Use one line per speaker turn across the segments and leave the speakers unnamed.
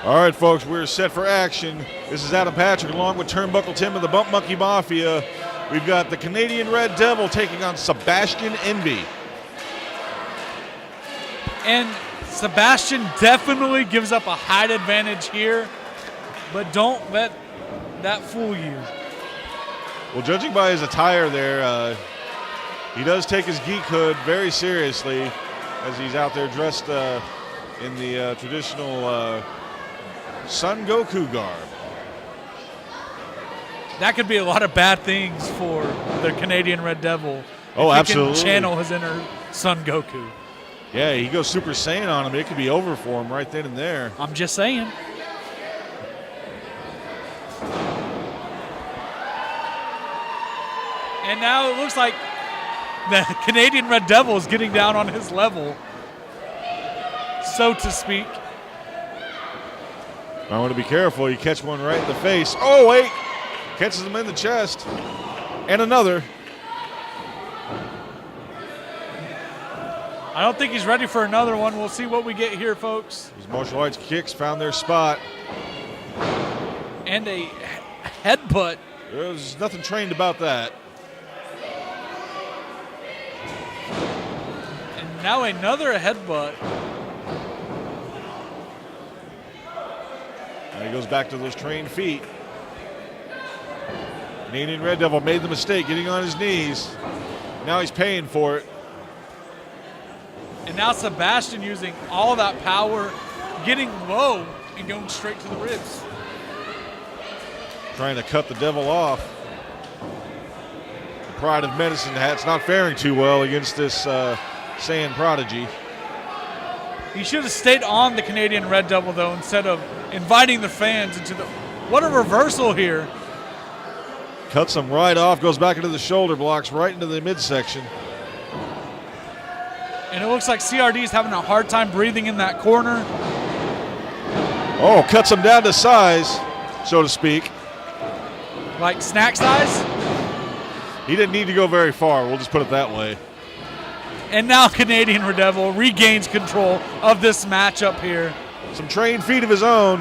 All right, folks, we're set for action. This is Adam Patrick along with Turnbuckle Tim of the Bump Monkey Mafia. We've got the Canadian Red Devil taking on Sebasian Envy.
And Sebasian definitely gives up a height advantage here, but don't let that fool you.
Well, judging by his attire there, he does take his geek hood very seriously as he's out there dressed in the traditional Son Goku garb.
That could be a lot of bad things for the Canadian Red Devil.
Oh,
if
absolutely.
He can channel his inner Son Goku.
Yeah, he goes Super Saiyan on him. It could be over for him right then and there.
I'm just saying. And now it looks like the Canadian Red Devil is getting down on his level, so to speak.
I want to be careful. You catch one right in the face. Oh, wait. Catches him in the chest. And another.
I don't think he's ready for another one. We'll see what we get here, folks.
His martial arts kicks found their spot.
And a headbutt.
There's nothing trained about that.
And now another headbutt.
Now he goes back to those trained feet. Canadian Red Devil made the mistake getting on his knees. Now he's paying for it.
And now Sebasian using all that power, getting low and going straight to the ribs.
Trying to cut the devil off. The Pride of Medicine Hat's not faring too well against this Saiyan prodigy.
He should have stayed on the Canadian Red Devil, though, instead of inviting the fans into the... What a reversal here.
Cuts him right off, goes back into the shoulder blocks, right into the midsection.
And it looks like CRD is having a hard time breathing in that corner.
Oh, cuts him down to size, so to speak.
Like snack size?
He didn't need to go very far, we'll just put it that way.
And now Canadian Red Devil regains control of this matchup here.
Some trained feet of his own.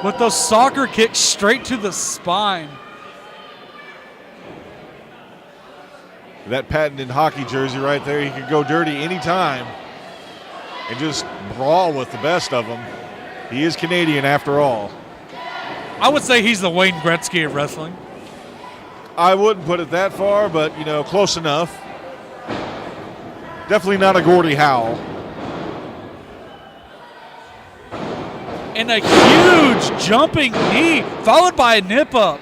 With those soccer kicks straight to the spine.
That patented hockey jersey right there, he could go dirty anytime and just brawl with the best of them. He is Canadian after all.
I would say he's the Wayne Gretzky of wrestling.
I wouldn't put it that far, but, you know, close enough. Definitely not a Gordie Howe.
And a huge jumping knee, followed by a nip up.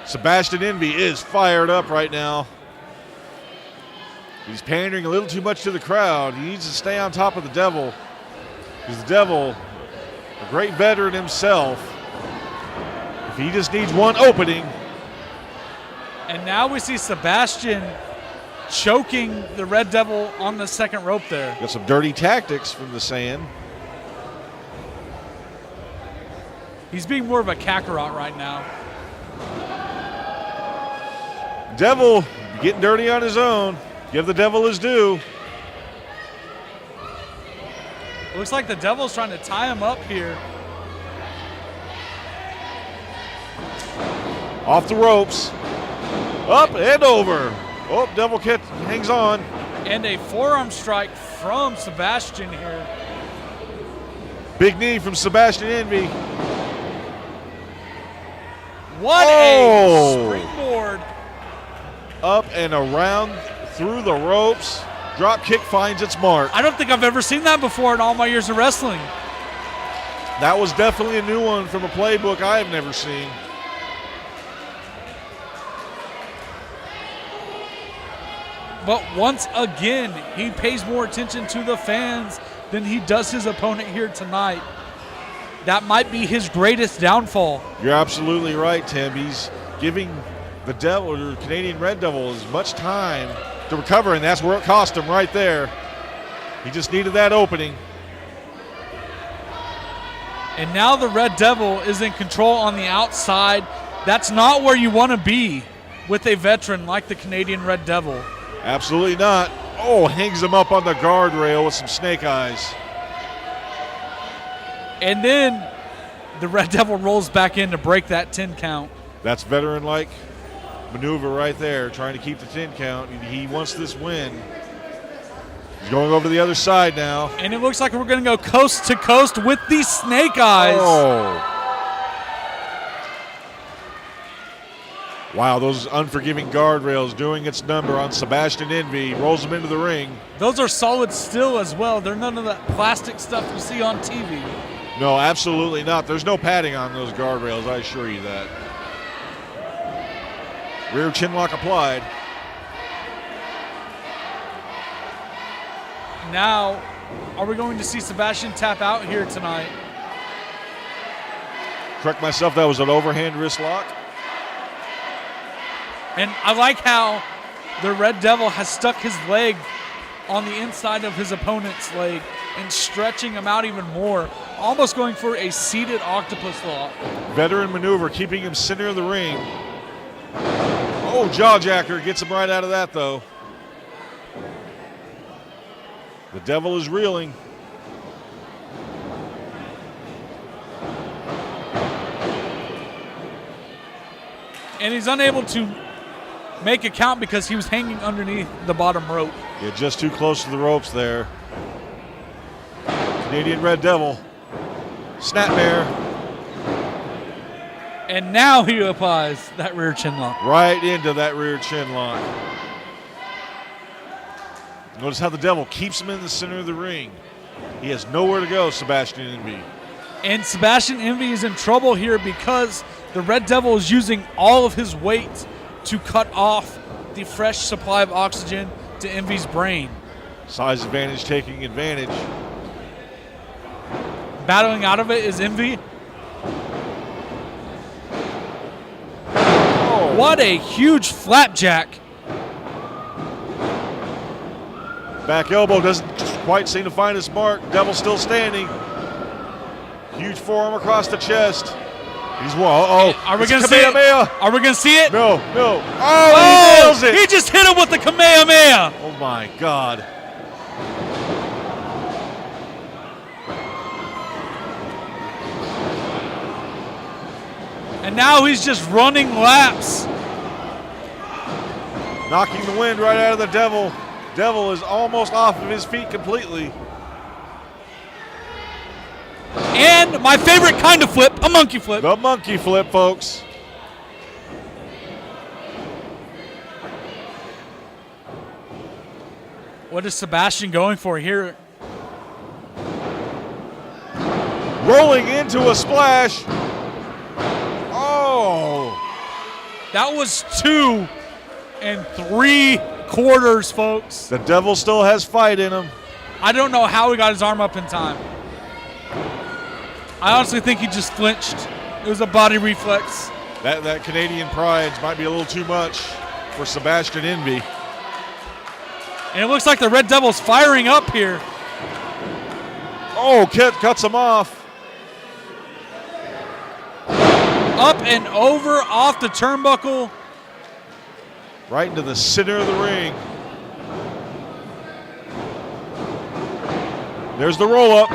Sebasian Envy is fired up right now. He's pandering a little too much to the crowd. He needs to stay on top of the devil. Because the devil, a great veteran himself, if he just needs one opening.
And now we see Sebasian choking the Red Devil on the second rope there.
Got some dirty tactics from the Saiyan.
He's being more of a Kakarot right now.
Devil getting dirty on his own. Give the devil his due.
Looks like the Devil's trying to tie him up here.
Off the ropes. Up and over. Oh, Devil Kit hangs on.
And a forearm strike from Sebasian here.
Big knee from Sebasian Envy.
What a springboard.
Up and around through the ropes. Drop kick finds its mark.
I don't think I've ever seen that before in all my years of wrestling.
That was definitely a new one from a playbook I have never seen.
But once again, he pays more attention to the fans than he does his opponent here tonight. That might be his greatest downfall.
You're absolutely right, Tim. He's giving the Devil, or Canadian Red Devil, as much time to recover, and that's where it cost him right there. He just needed that opening.
And now the Red Devil is in control on the outside. That's not where you want to be with a veteran like the Canadian Red Devil.
Absolutely not. Oh, hangs him up on the guardrail with some snake eyes.
And then the Red Devil rolls back in to break that 10 count.
That's veteran-like maneuver right there, trying to keep the 10 count. He wants this win. He's going over to the other side now.
And it looks like we're going to go coast to coast with the snake eyes.
Oh. Wow, those unforgiving guardrails doing its number on Sebasian Envy. Rolls him into the ring.
Those are solid steel as well. They're none of that plastic stuff you see on TV.
No, absolutely not. There's no padding on those guardrails, I assure you that. Rear chin lock applied.
Now, are we going to see Sebasian tap out here tonight?
Correct myself, that was an overhand wrist lock.
And I like how the Red Devil has stuck his leg on the inside of his opponent's leg and stretching him out even more, almost going for a seated octopus lock.
Veteran maneuver, keeping him center of the ring. Oh, jawjacker gets him right out of that, though. The Devil is reeling.
And he's unable to make a count because he was hanging underneath the bottom rope.
Yeah, just too close to the ropes there. Canadian Red Devil. Snapmare.
And now he applies that rear chin lock.
Right into that rear chin lock. Notice how the Devil keeps him in the center of the ring. He has nowhere to go, Sebasian Envy.
And Sebasian Envy is in trouble here because the Red Devil is using all of his weight to cut off the fresh supply of oxygen to Envy's brain.
Size advantage taking advantage.
Battling out of it is Envy.
Oh.
What a huge flapjack.
Back elbow doesn't quite seem to find its mark. Devil still standing. Huge forearm across the chest. He's one.
Are we going to see it? Are we going to see it?
No, no. Oh, he nails it.
He just hit him with the Kamehameha.
Oh, my God.
And now he's just running laps.
Knocking the wind right out of the Devil. Devil is almost off of his feet completely.
And my favorite kind of flip, a monkey flip.
The monkey flip, folks.
What is Sebasian going for here?
Rolling into a splash. Oh.
That was 2 3/4, folks.
The Devil still has fight in him.
I don't know how he got his arm up in time. I honestly think he just flinched. It was a body reflex.
That Canadian pride might be a little too much for Sebasian Envy.
And it looks like the Red Devil's firing up here.
Oh, cuts him off.
Up and over off the turnbuckle.
Right into the center of the ring. There's the roll up.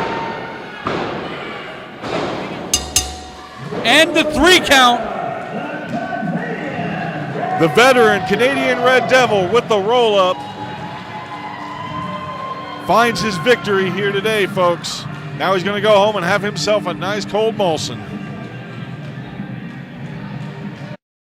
And the 3 count.
The veteran Canadian Red Devil with the roll up finds his victory here today, folks. Now he's going to go home and have himself a nice cold Molson.